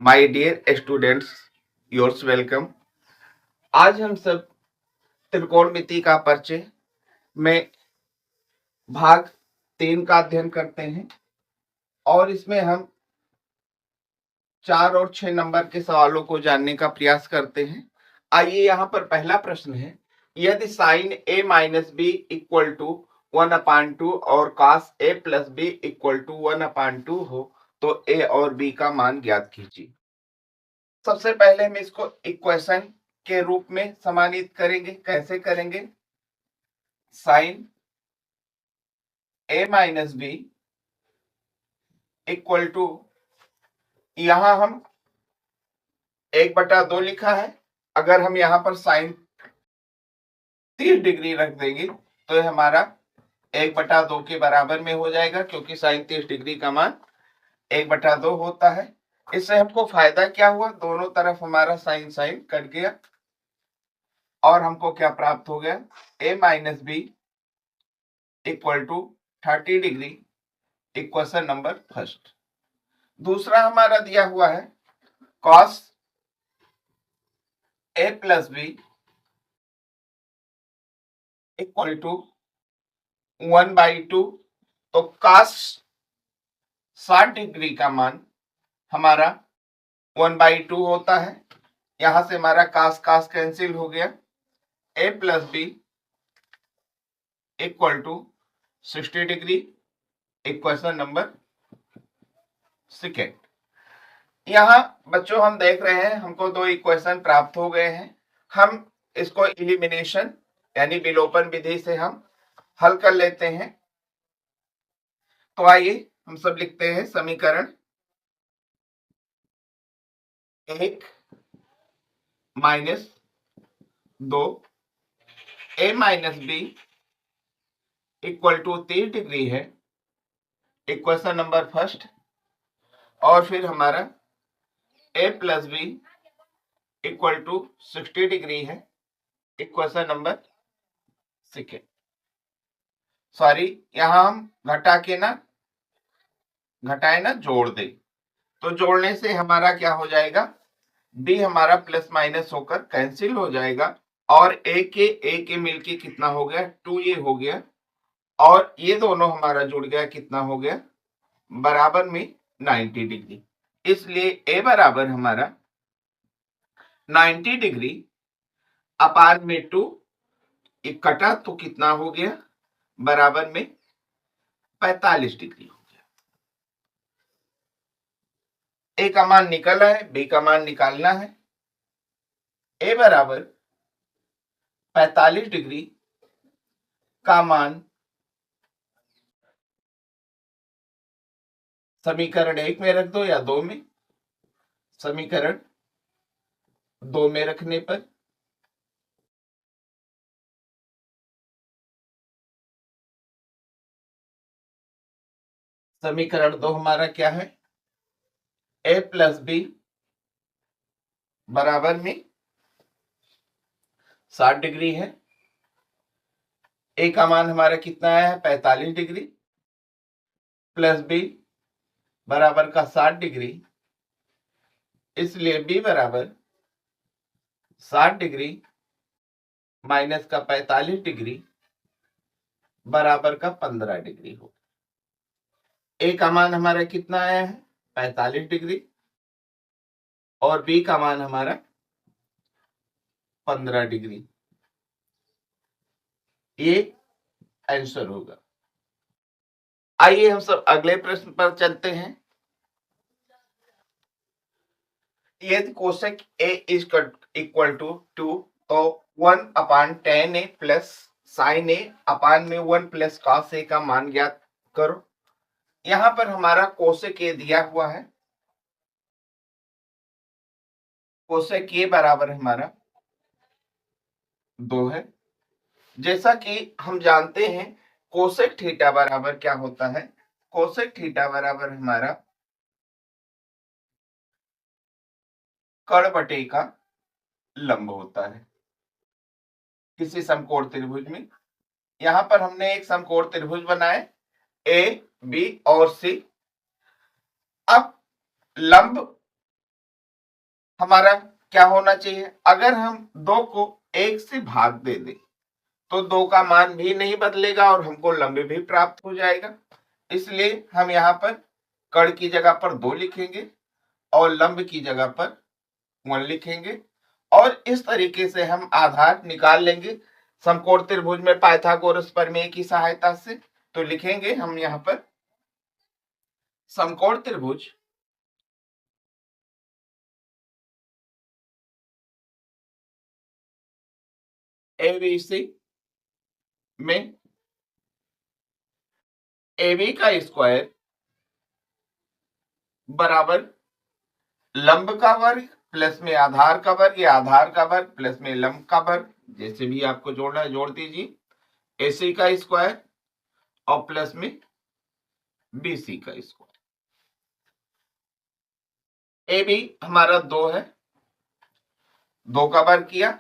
My dear students, yours welcome. आज हम सब त्रिकोणमिति का परिचय में भाग 3 का अध्ययन करते हैं और इसमें हम 4 और 6 नंबर के सवालों को जानने का प्रयास करते हैं। आइए, यहाँ पर पहला प्रश्न है, यदि sine a minus B equal to 1/2 और cos a plus B equal to 1/2 हो तो a और b का मान ज्ञात कीजिए। सबसे पहले हम इसको इक्वेशन के रूप में समानित करेंगे। कैसे करेंगे? Sine a minus B equal to, यहां हम 1/2 लिखा है। अगर हम यहां पर साइन 30 डिग्री रख देंगे तो ये हमारा 1/2 के बराबर में हो जाएगा, क्योंकि साइन 30 डिग्री का मान 1/2 होता है। इससे हमको फायदा क्या हुआ? दोनों तरफ हमारा साइन साइन कट गया और हमको क्या प्राप्त हो गया? a minus B equal to 30 degree. Equation number first. दूसरा हमारा दिया हुआ है cos a plus B equal to 1/2। तो cos 60 डिग्री का मान हमारा 1/2 होता है। यहां से हमारा cos cos कैंसिल हो गया। a plus B equal to 60 degree. Equation number second. यहां बच्चों हम देख रहे हैं हमको 2 इक्वेशन प्राप्त हो गए हैं। हम इसको एलिमिनेशन यानी विलोपन विधि से हम हल कर लेते हैं। तो आइए हम सब लिखते हैं समीकरण 1 minus 2 a minus B equal to 30 degree है। Equation number first. और फिर हमारा a plus B equal to 60 degree है। Equation number second. सॉरी, यहां हम घटाए ना जोड़ दे। तो जोड़ने से हमारा क्या हो जाएगा? b हमारा प्लस माइनस होकर कैंसिल हो जाएगा और a के मिलके कितना हो गया? 2a हो गया। और ये दोनों हमारा जुड़ गया, कितना हो गया? बराबर में 90 डिग्री। इसलिए a बराबर हमारा 90 डिग्री अपान में 2, एक कटा तो कितना हो गया? बराबर में 45 डिग्री हो गया। a का मान निकला है, b का मान निकालना है। a बराबर 45 डिग्री का मान समीकरण 1 में रख दो या 2 में। समीकरण 2 में रखने पर समीकरण 2 हमारा क्या है? a प्लस बी बराबर में 60 डिग्री है। a का मान हमारा कितना आया है? 45 डिग्री प्लस b बराबर का 60 डिग्री। इसलिए b बराबर 60 डिग्री माइनस का 45 डिग्री बराबर का 15 डिग्री हो। a का मान हमारा कितना आया है? 45 डिग्री और b का मान हमारा 15 डिग्री। ये आंसर होगा। आइए हम सब अगले प्रश्न पर चलते हैं। यदि cosec a is equal to 2 तो 1/tan a प्लस साइन a अपान में 1 प्लस कॉस a का मान ज्ञात करो। यहां पर हमारा कोसेक a दिया हुआ है। कोसेक a बराबर हमारा 2 है। जैसा कि हम जानते हैं कोसेक थीटा बराबर क्या होता है? कोसेक थीटा बराबर हमारा कर्ण बटे का लंब होता है किसी समकोण त्रिभुज में। यहां पर हमने एक समकोण त्रिभुज बनाए ए, बी और सी। अब लंब हमारा क्या होना चाहिए, अगर हम 2 को 1 से भाग दे दें तो 2 का मान भी नहीं बदलेगा और हमको लंब भी प्राप्त हो जाएगा। इसलिए हम यहाँ पर कर्ण की जगह पर 2 लिखेंगे और लंब की जगह पर 1 लिखेंगे और इस तरीके से हम आधार निकाल लेंगे समकोण त्रिभुज में पाइथागोरस प्रमेय की सहायता से। तो लिखेंगे हम यहाँ पर समकोण त्रिभुज एबीसी में AB का स्क्वायर बराबर लंब का वर्ग प्लस में आधार का वर्ग या आधार का वर्ग प्लस में लंब का वर्ग, जैसे भी आपको जोड़ना है जोड़ दीजिए, AC का स्क्वायर और प्लस में BC का स्क्वायर। AB हमारा 2 है, 2 का वर्ग किया,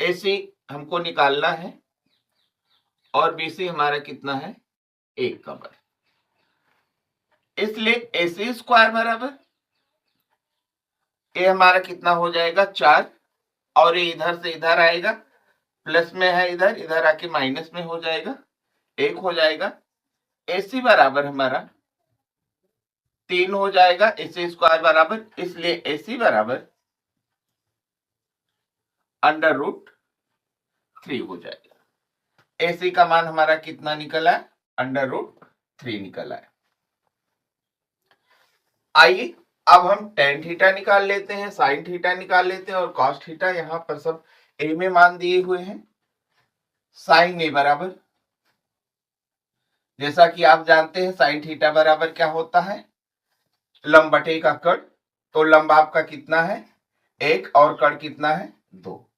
AC हमको निकालना है और BC हमारा कितना है 1 का वर्ग, इसलिए AC स्क्वायर बराबर ये हमारा कितना हो जाएगा 4 और ये इधर से इधर आएगा, प्लस में है इधर, इधर आके माइनस में हो जाएगा, 1 हो जाएगा। AC बराबर हमारा 3 हो जाएगा, AC स्क्वायर बराबर, इसलिए AC बराबर √3 हो जाएगा। AC का मान हमारा कितना निकला है, √3 निकला है। आइए अब हम tan थीटा निकाल लेते हैं, sin थीटा निकाल लेते हैं और cos थीटा यहां पर सब a में मान दिए हुए हैं। sin a बराबर, जैसा कि आप जानते हैं sin थीटा बराबर क्या होता है, लंब बटे का कर्ण, तो लंब आपका कितना है 1 और कर्ण कितना है 2,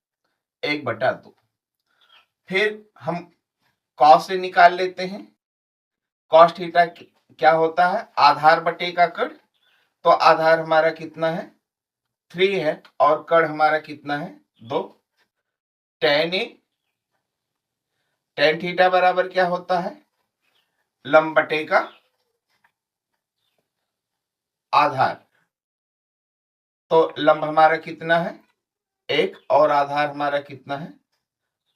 1/2। फिर हम cos से निकाल लेते हैं, cos थीटा क्या होता है आधार बटे का कर्ण, तो आधार हमारा कितना है 3 है और कर्ण हमारा कितना है 2। tan थीटा बराबर क्या होता है लंब बटे का आधार, तो लंब हमारा कितना है 1 और आधार हमारा कितना है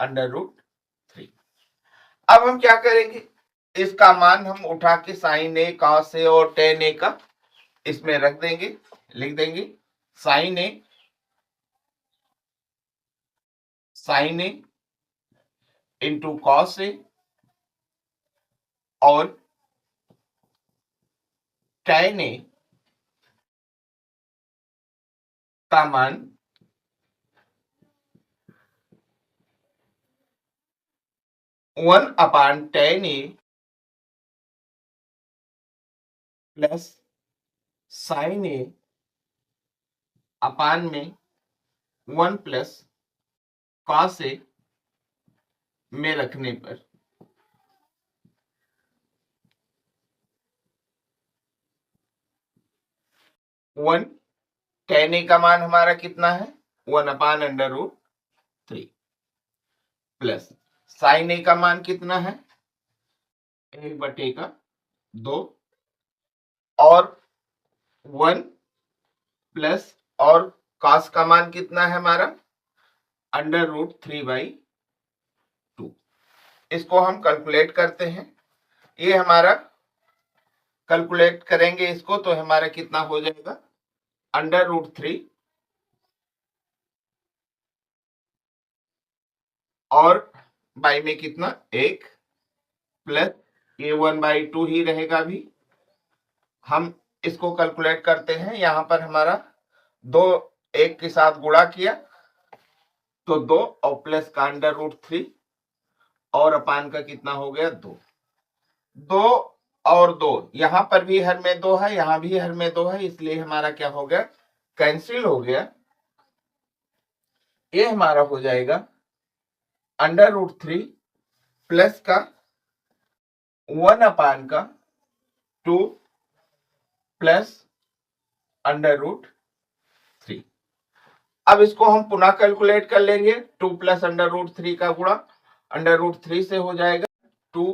√3। अब हम क्या करेंगे, इसका मान हम उठा के sin a cos a और tan a का इसमें रख देंगे, लिख देंगे sin a into cos a और tan a का मान 1/tan a plus sin a upon में 1 प्लस cos a में रखने पर 1 tan a का मान हमारा कितना है 1/√3 प्लस sin a का मान कितना है 1/2 और 1 प्लस और cos का मान कितना है हमारा √3/2। इसको हम कैलकुलेट करते हैं, ये हमारा कैलकुलेट करेंगे इसको तो हमारा कितना हो जाएगा √3 और बाई में कितना 1 प्लस ये 1/2 ही रहेगा। भी हम इसको कैलकुलेट करते हैं, यहां पर हमारा 2 1 के साथ गुणा किया तो 2 और प्लस का √3 और अपान का कितना हो गया 2 और 2, यहां पर भी हर में 2 है, यहां भी हर में 2 है, इसलिए हमारा क्या हो गया कैंसिल हो गया। ये हमारा हो जाएगा √3 प्लस का 1/2 प्लस √3। अब इसको हम पुनः कैलकुलेट कर लेंगे, 2 प्लस √3 का गुणा √3 से हो जाएगा 2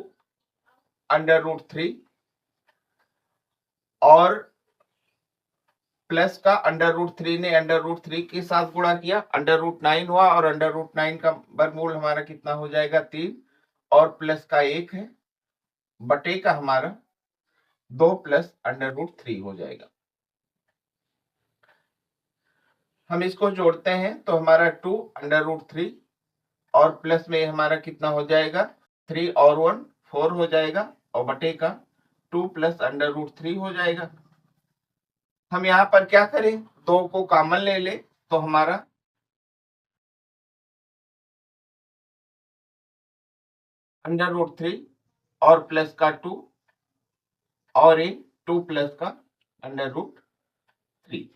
√3 और प्लस का अंडर रूट 3 ने अंडर रूट 3 के साथ गुणा किया, अंडर रूट 9 हुआ और अंडर रूट 9 का वर्गमूल हमारा कितना हो जाएगा 3 और प्लस का 1 है बटे का हमारा 2 प्लस अंडर रूट 3 हो जाएगा। हम इसको जोड़ते हैं तो हमारा 2 अंडर रूट 3 और प्लस में हमारा कितना हो जाएगा 3 और 1 4 हो जाएगा और बटे का 2 प्लस अंडर रूट 3 हो जाएगा। हम यहाँ पर क्या करें, 2 को कॉमन ले ले तो हमारा अंडर रूट 3 और प्लस का 2 और 2 प्लस का अंडर रूट 3।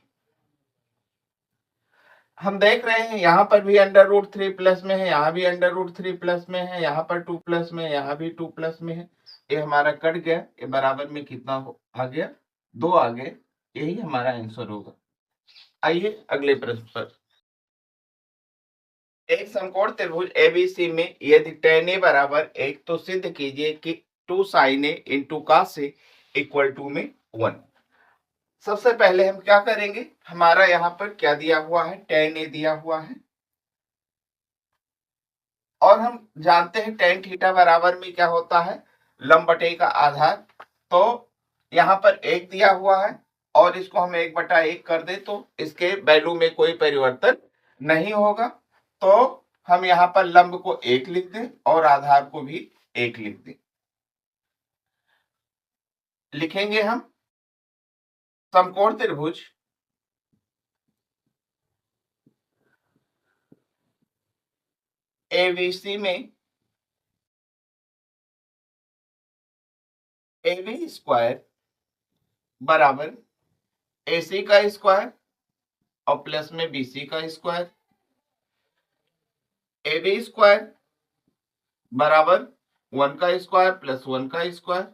हम देख रहे हैं यहाँ पर भी अंडर रूट 3 प्लस में है, यहाँ भी अंडर रूट 3 प्लस में है, यहाँ पर 2 प्लस में है, यहाँ भी 2 प्लस में है। ये हमारा कट गया, ये बराबर में कितना आ गया 2 आ गए। यही हमारा आंसर होगा। आइए अगले प्रश्न पर। एक समकोण त्रिभुज एबीसी में यदि tan a बराबर 1 तो सिद्ध कीजिए कि 2 sin a into cos a equal to में 1। सबसे पहले हम क्या करेंगे, हमारा यहाँ पर क्या दिया हुआ है, tan a दिया हुआ है और हम जानते हैं tan थीटा बराबर में क्या होता है, लंब बटे का आधार। तो यहाँ पर 1 दिया हुआ है और इसको हम 1/1 कर दे तो इसके वैल्यू में कोई परिवर्तन नहीं होगा। तो हम यहाँ पर लंब को 1 लिख दें और आधार को भी 1 लिख दें। लिखेंगे हम समकोण त्रिभुज एबीसी में AB स्क्वायर बराबर AC का स्क्वायर और प्लस में BC का स्क्वायर, AB स्क्वायर बराबर 1 का स्क्वायर प्लस 1 का स्क्वायर,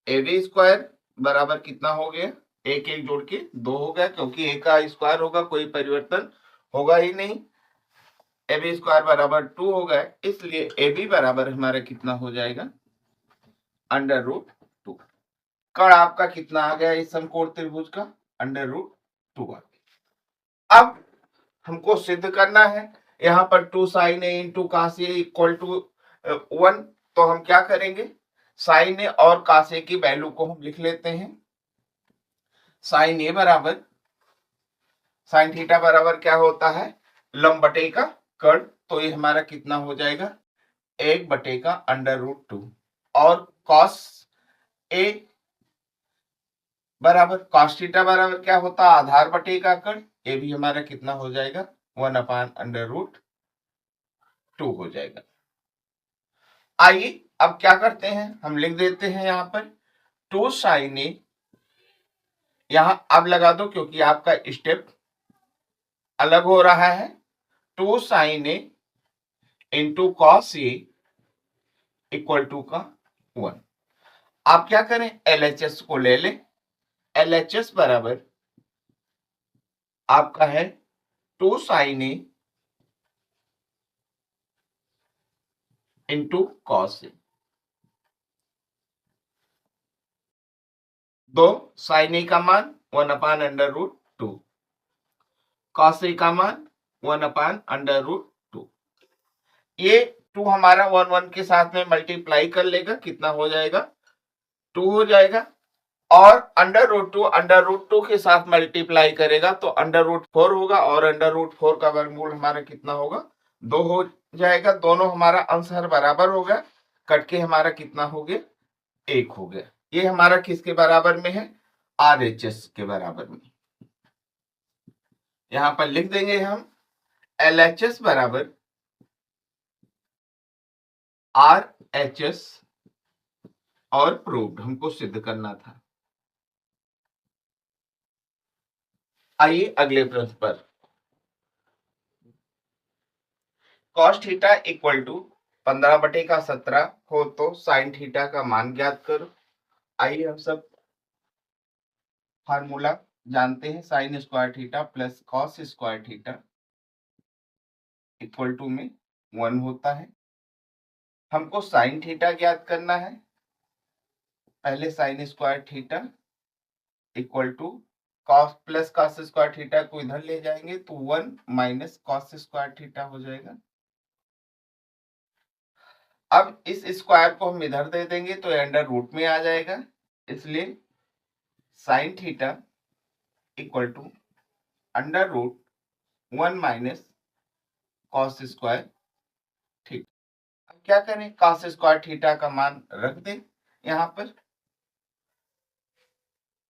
AB स्क्वायर बराबर कितना हो गया, एक एक जोड़ के 2 हो गया क्योंकि A का स्क्वायर होगा, कोई परिवर्तन होगा ही नहीं। AB स्क्वायर बराबर 2 हो गया, इसलिए AB बराबर हमारा कितना हो जाएगा अंडर रूट 2। कण आपका कितना आ गया इस समकोण त्रिभुज का, अंडर रूट 2 आ गया। अब हमको सिद्ध करना है, यहाँ पर 2 sin a into cos a equal to 1। तो हम क्या करेंगे, sin a और cos a की वैल्यू को हम लिख लेते हैं। sin a बराबर sin थीटा बराबर क्या होता है, लंब बटे का कण। तो ये हमारा कितना हो जाएगा 1 बटे का अंडर रूट 2 और cos a बराबर cos थीटा बराबर क्या होता है, आधार बटे का कण। ये भी हमारा कितना हो जाएगा 1/√2 हो जाएगा। आइए अब क्या करते हैं, हम लिख देते हैं यहाँ पर 2 sin a, यहां अब लगा दो क्योंकि आपका स्टेप अलग हो रहा है। 2 sin a into cos a equal to का 1। आप क्या करें, LHS को ले लें। LHS बराबर आपका है 2 sin a into cos a। 2 sin a का मान 1/√2, cos a का मान 1/√2। ये 2 हमारा 1 1 के साथ में मल्टीप्लाई कर लेगा, कितना हो जाएगा 2 हो जाएगा। और अंडर रूट 2 के साथ मल्टीप्लाई करेगा तो अंडर रूट 4 होगा और अंडर रूट 4 का वर्गमूल हमारा कितना होगा 2 हो जाएगा। दोनों हमारा आंसर बराबर हो गया, कट के हमारा कितना हो गया 1 हो गया। ये हमारा किसके बराबर में है, RHS के बराबर में। यहां पर लिख देंगे हम LHS बराबर RHS और प्रूव्ड, हमको सिद्ध करना था। आइए अगले प्रश्न पर। cos थीटा इक्वल टू 15/17 हो तो sin थीटा का मान ज्ञात करो। आइए हम सब फार्मूला जानते हैं, sin square theta plus cos square theta equal to में 1 होता है। हमको sin थीटा ज्ञात करना है। पहले sin square theta equal to cos plus cos square theta को इधर ले जाएंगे तो 1 माइनस कॉस स्क्वायर थीटा हो जाएगा। अब इस स्क्वायर को हम इधर दे देंगे तो अंडर रूट में आ जाएगा, इसलिए sine theta equal to under root 1 minus cos square theta. अब क्या करें, कॉस स्क्वायर थीटा का मान रख दें यहां पर।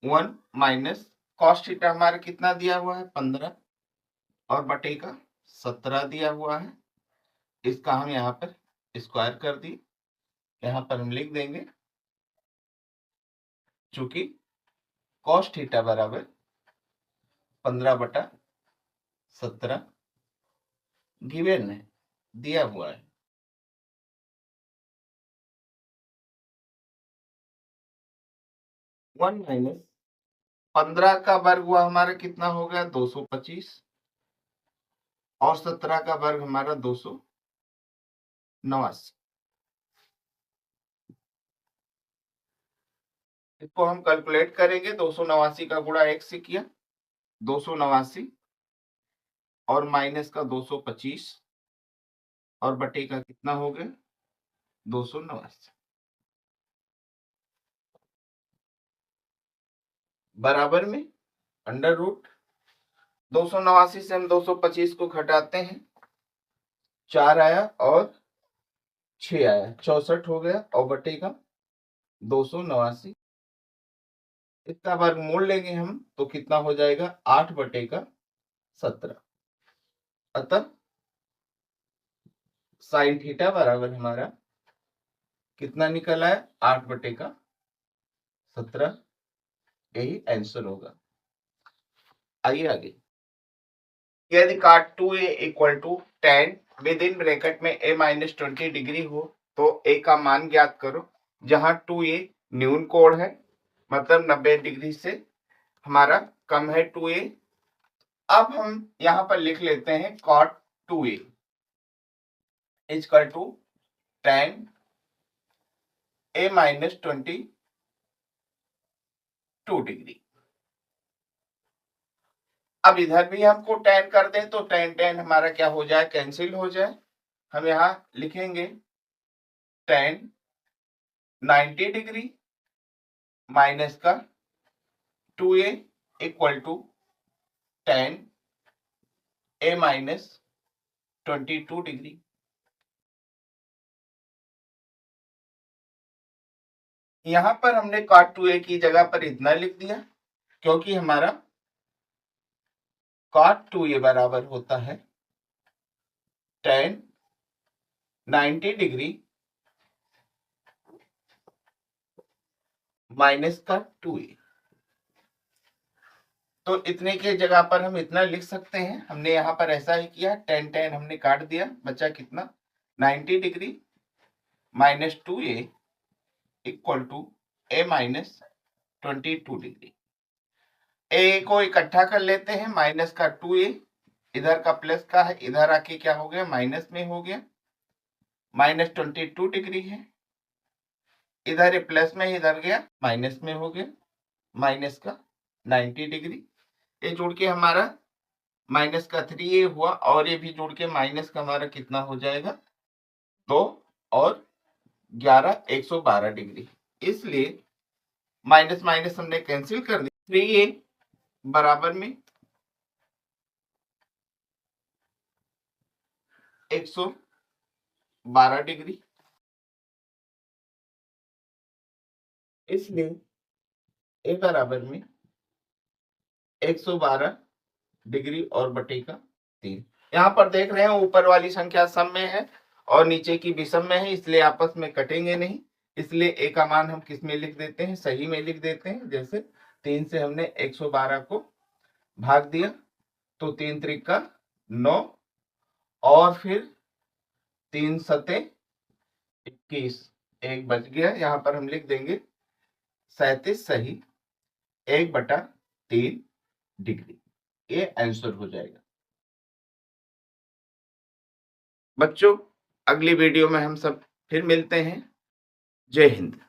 1 माइनस कॉस थीटा हमारा कितना दिया हुआ है 15 और बटे का 17 दिया हुआ है। इसका हम यहाँ पर स्क्वायर कर दी, यहाँ पर हम लिख देंगे चूंकि कॉस थीटा बराबर 15/17 गिवन है, दिया हुआ है। वन माइनस 15 का वर्ग हुआ हमारा कितना हो गया 225 और 17 का वर्ग हमारा 289। इसको हम कैलकुलेट करेंगे, 289 का गुणा 1 से किया 289 और माइनस का 225 और बटे का कितना हो गया 289 बराबर में अंडर रूट 289 से हम 225 को घटाते हैं, 4 आया और 6 आया, 64 हो गया और बटे का 289। इसका वर्गमूल लेंगे हम तो कितना हो जाएगा 8 बटे का 17। अतः साइन थीटा बराबर हमारा कितना निकला है 8 बटे का 17, यही आंसर होगा। आइए आगे, यदि cot 2a equal to tan within bracket में a माइनस 20 डिग्री हो तो a का मान ज्ञात करो। जहां 2a न्यून कोण है, मतलब 90 डिग्री से हमारा कम है 2a। अब हम यहां पर लिख लेते हैं cot 2a equal to tan a minus 22 degree. अब इधर भी हमको tan कर दें तो tan हमारा क्या हो जाए कैंसिल हो जाए। हम यहां लिखेंगे tan 90 डिग्री माइनस का 2a equal to tan a minus 22 degree. यहां पर हमने cot 2a की जगह पर इतना लिख दिया क्योंकि हमारा cot 2a बराबर होता है tan 90 डिग्री माइनस का 2a। तो इतने के जगह पर हम इतना लिख सकते हैं। हमने यहाँ पर ऐसा ही किया, tan हमने काट दिया, बचा कितना 90 degree minus 2a equal to a minus 22 degree. a को इकट्ठा कर लेते हैं, माइनस का 2a इधर का प्लस का है, इधर आके क्या हो गया माइनस में हो गया, माइनस 22 डिग्री है, इधर ये प्लस में इधर गया माइनस में हो गया, माइनस का 90 डिग्री। ये जुड़ के हमारा माइनस का 3a हुआ और ये भी जुड़ के माइनस का हमारा कितना हो जाएगा 2 और 11 112 डिग्री। इसलिए माइनस माइनस हमने कैंसिल कर दिया, 3a बराबर में 112 डिग्री। इसलिए a बराबर में 112 डिग्री और बटे का 3। यहाँ पर देख रहे हैं ऊपर वाली संख्या सम में है और नीचे की विषम में है, इसलिए आपस में कटेंगे नहीं। इसलिए a का मान हम किस में लिख देते हैं, सही में लिख देते हैं। जैसे 3 से हमने 112 को भाग दिया तो 3 त्रिका 9 और फिर 3 सते 21, एक बच गया। यहाँ पर हम लिख देंगे 37 सही 1/3 डिग्री। ये आंसर हो जाएगा। बच्चों अगली वीडियो में हम सब फिर मिलते हैं। जय हिंद।